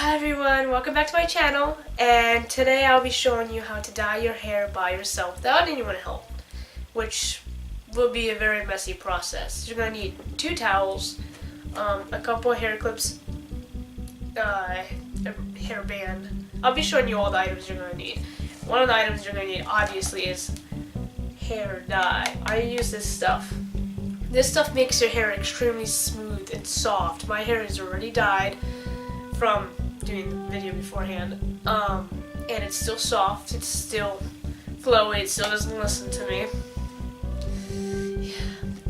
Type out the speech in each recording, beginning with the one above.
Hi everyone, welcome back to my channel, and today I'll be showing you how to dye your hair by yourself without anyone help, which will be a very messy process. You're going to need 2 towels, a couple of hair clips, a hair band. I'll be showing you all the items you're going to need. One of the items you're going to need obviously is hair dye. I use this stuff. This stuff makes your hair extremely smooth and soft. My hair is already dyed from doing the video beforehand, and it's still soft, it's still flowy, it still doesn't listen to me.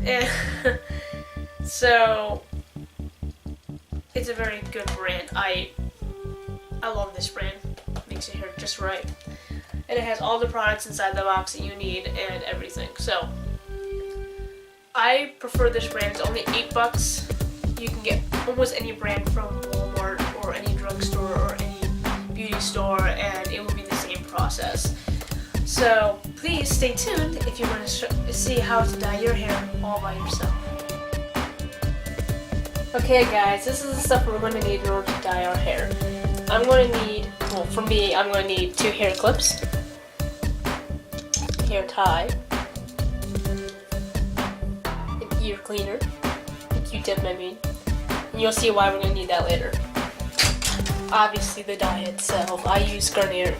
Yeah. And so it's a very good brand. I love this brand. Makes your hair just right, and it has all the products inside the box that you need and everything. So I prefer this brand. It's only $8. You can get almost any brand from Walmart or any drugstore or any beauty store, and it will be the same process. So please stay tuned if you want to see how to dye your hair all by yourself. Okay guys, this is the stuff we're going to need in order to dye our hair. I'm going to need, well for me, I'm going to need 2 hair clips, hair tie, an ear cleaner, a Q-tip I mean, and you'll see why we're going to need that later. Obviously the dye itself, I use Garnier,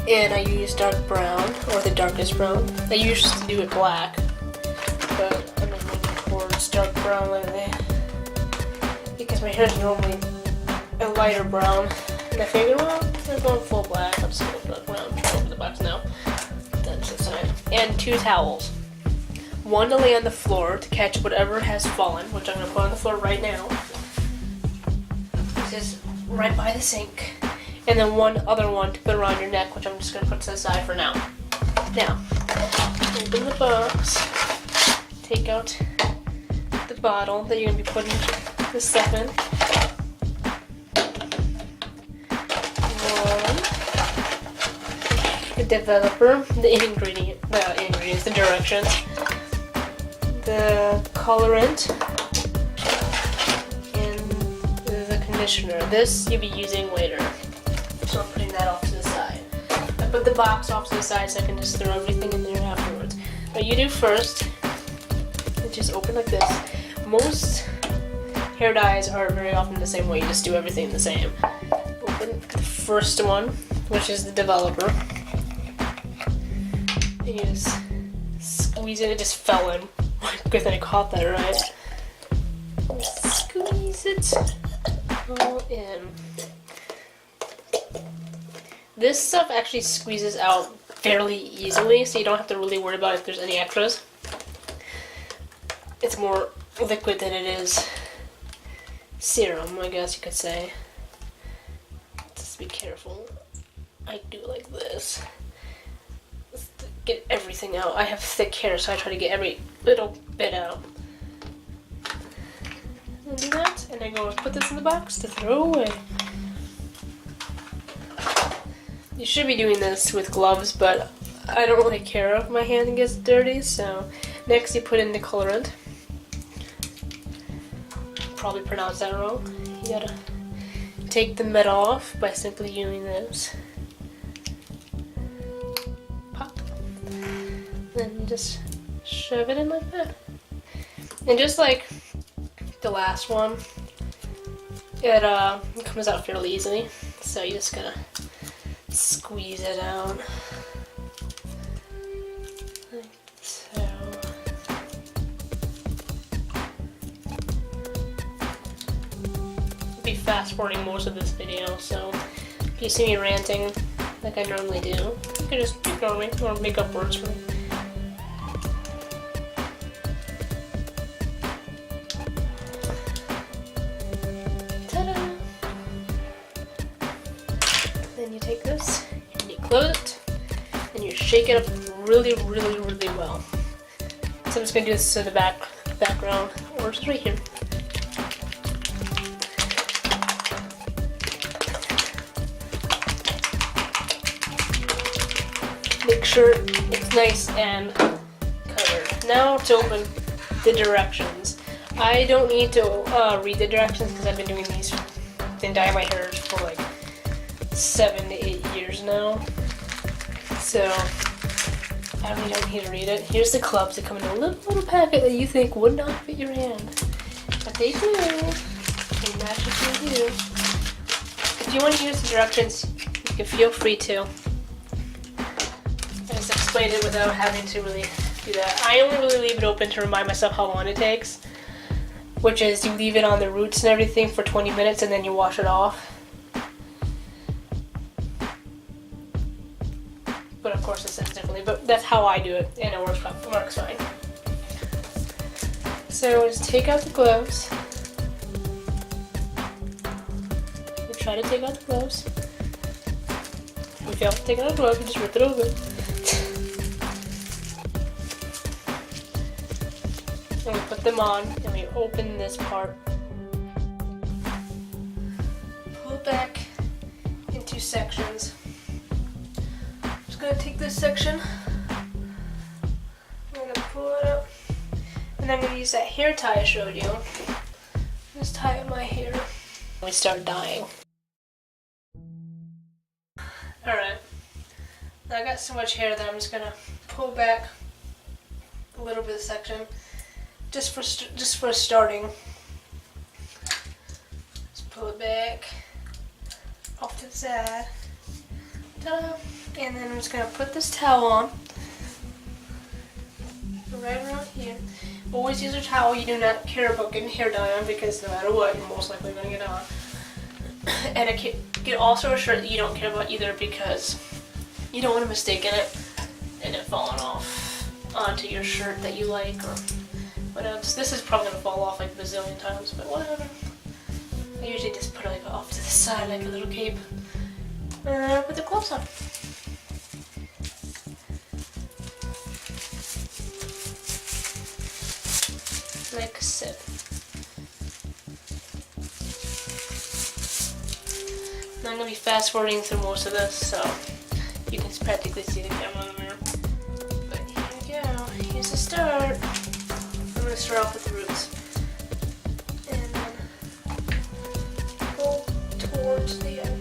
and I use dark brown, or the darkest brown. I used to do it black, but I'm moving towards dark brown lately, because my hair is normally a lighter brown, and I figured, well, I'm going full black, I'm just going dark brown over the box now. That's the side. And 2 towels. One to lay on the floor to catch whatever has fallen, which I'm going to put on the floor right now. This is right by the sink. And then one other one to put around your neck, which I'm just going to put to the side for now. Now, open the box, take out the bottle that you're going to be putting the stuff in. The developer, the ingredients, the directions, the colorant, conditioner. This you'll be using later, so I'm putting that off to the side. I put the box off to the side so I can just throw everything in there afterwards. What you do first is just open like this. Most hair dyes are very often the same way, you just do everything the same. Open the first one, which is the developer, and you just squeeze it. It just fell in. Good thing I caught that right. Squeeze it all in. This stuff actually squeezes out fairly easily, so you don't have to really worry about if there's any extras. It's more liquid than it is serum, I guess you could say. Just be careful. I do like this. Just to get everything out. I have thick hair, so I try to get every little bit out. And do that, and I go put this in the box to throw away. You should be doing this with gloves, but I don't really care if my hand gets dirty, so next you put in the colorant. Probably pronounced that wrong. You gotta take the metal off by simply using this. Pop. Then you just shove it in like that. And just like the last one, it comes out fairly easily, so you just gotta squeeze it out like so. I'll be fast forwarding most of this video, so if you see me ranting like I normally do, you can just ignore me or make up words for me. Then you take this and you close it and you shake it up really well. So I'm just going to do this in the background, or just right here. Make sure it's nice and covered. Now to open the directions. I don't need to read the directions because I've been doing these and dyeing my hair for like 7 to 8 years now. So I really don't need to read it. Here's the clubs that come in a little packet that you think would not fit your hand. But they do. They magically do. If you want to use the directions, you can feel free to. I just explained it without having to really do that. I only really leave it open to remind myself how long it takes. Which is you leave it on the roots and everything for 20 minutes and then you wash it off. But of course it says differently, but that's how I do it and it works fine. So just take out the gloves. You try to take out the gloves. If you fail to take out the gloves, you just rip it open. And we put them on and we open this part. Pull it back in 2 sections. I'm just going to take this section. I'm going to pull it up. And I'm going to use that hair tie I showed you. Just tie up my hair. We start dyeing. Alright. Now I got so much hair that I'm just going to pull back a little bit of section. Just for starting. Just pull it back off to the side. Ta-da! And then I'm just gonna put this towel on. Right around here. Always use a towel you do not care about getting hair dye on because no matter what, you're most likely gonna get on. And get also a shirt that you don't care about either because you don't want a mistake in it and it falling off onto your shirt that you like or. But this is probably going to fall off like a bazillion times, but whatever. I usually just put it like off to the side like a little cape. Put the gloves on. Like so. Now I'm going to be fast forwarding through most of this, so you can practically see the camera in the mirror. But here we go. Here's the start. I'm going to start off with the roots and then pull towards the end.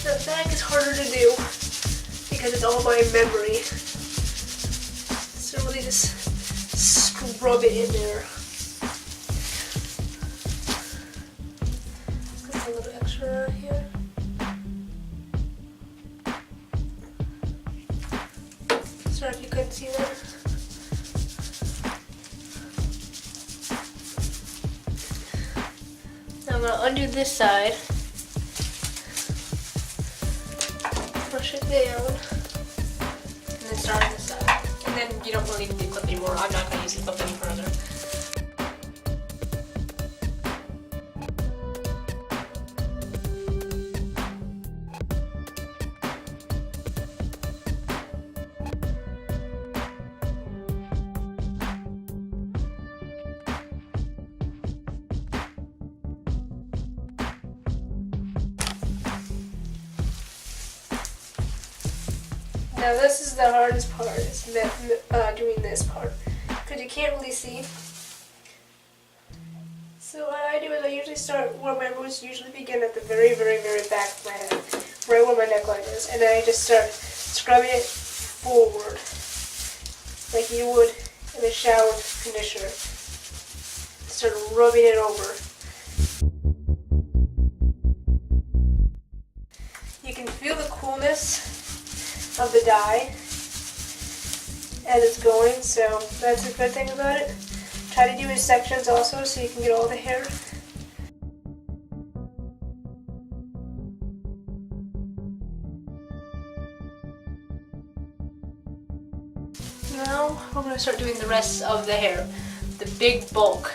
The back is harder to do because it's all by memory. So really just scrub it in there. Put a little extra right here. Sorry if you couldn't see that. Now I'm going to undo this side. Push it down, and then start on this side. And then you don't really need the clip anymore. I'm not going to use the clip any further. Now this is the hardest part, is doing this part, because you can't really see. So what I do is I usually start where my roots usually begin at the very, very, very back of my head, right where my neckline is, and then I just start scrubbing it forward, like you would in a shower conditioner. Start rubbing it over. You can feel the coolness of the dye as it's going, so that's a good thing about it. try to do in sections also so you can get all the hair. Now we're going to start doing the rest of the hair, the big bulk.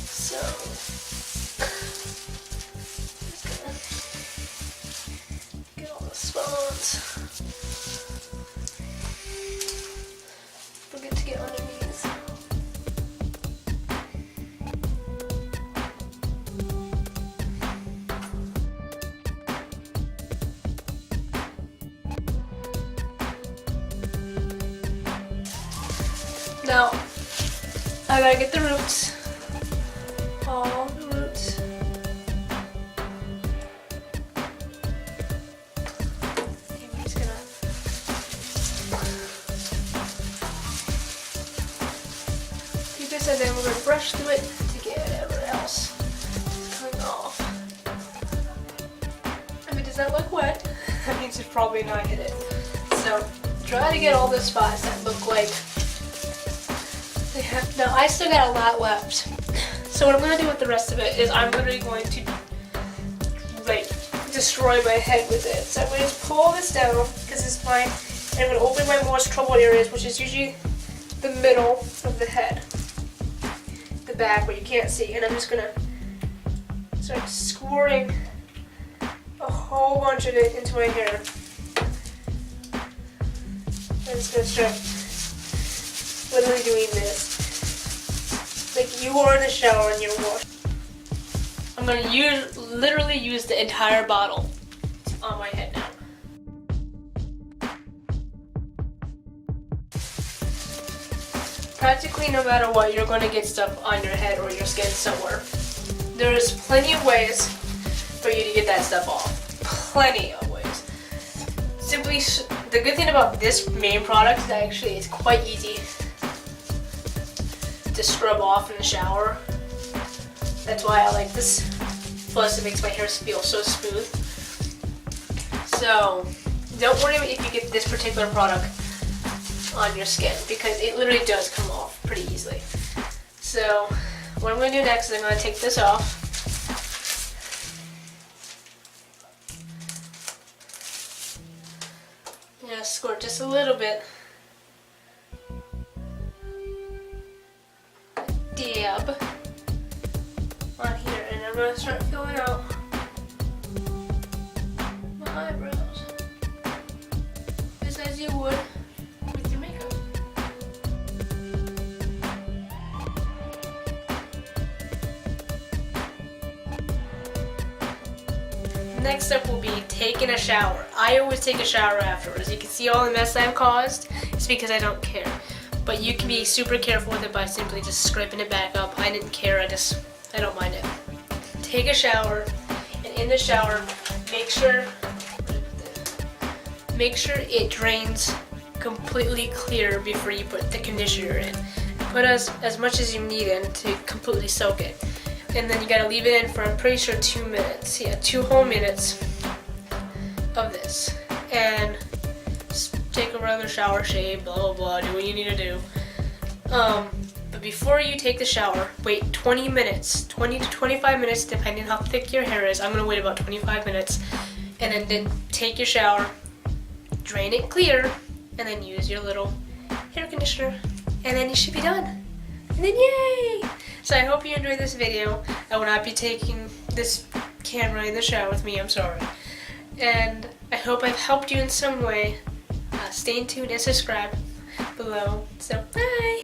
So, get all the spots. Forget to get underneath. Now, I gotta get the roots. All the roots. Okay, we're just gonna keep this, and then we're gonna brush through it to get whatever else is coming off. If it does not look wet, that means it's probably not hit it. So try to get all the spots that look like they have. Now I still got a lot left. So what I'm going to do with the rest of it is I'm literally going to like destroy my head with it. So I'm going to just pull this down because it's mine, and I'm going to open my most troubled areas, which is usually the middle of the head, the back where you can't see, and I'm just going to start squirting a whole bunch of it into my hair. I'm just going to start literally doing this. Like you are in the shower and you're washing. I'm going to literally use the entire bottle on my head now. Practically no matter what, you're going to get stuff on your head or your skin somewhere. There's plenty of ways for you to get that stuff off. Plenty of ways. Simply, the good thing about this main product is actually it's quite easy to scrub off in the shower. That's why I like this. Plus it makes my hair feel so smooth. So don't worry if you get this particular product on your skin because it literally does come off pretty easily. So what I'm going to do next is I'm going to take this off. Yeah, squirt just a little bit. Dab on here, and I'm going to start filling out my eyebrows just as you would with your makeup. Next up will be taking a shower. I always take a shower afterwards. You can see all the mess I've caused. It's because I don't care. But you can be super careful with it by simply just scraping it back up. I didn't care, I don't mind it. Take a shower, and in the shower, make sure it drains completely clear before you put the conditioner in. Put as much as you need in to completely soak it. And then you gotta leave it in for, I'm pretty sure, 2 minutes. Yeah, 2 whole minutes of this. And take a regular shower, shave, blah blah blah, do what you need to do. But before you take the shower, wait 20 minutes, 20 to 25 minutes, depending on how thick your hair is. I'm gonna wait about 25 minutes, and then take your shower, drain it clear, and then use your little hair conditioner, and then you should be done. And then yay! So I hope you enjoyed this video. I will not be taking this camera in the shower with me, I'm sorry. And I hope I've helped you in some way. Stay tuned and subscribe below. So, bye!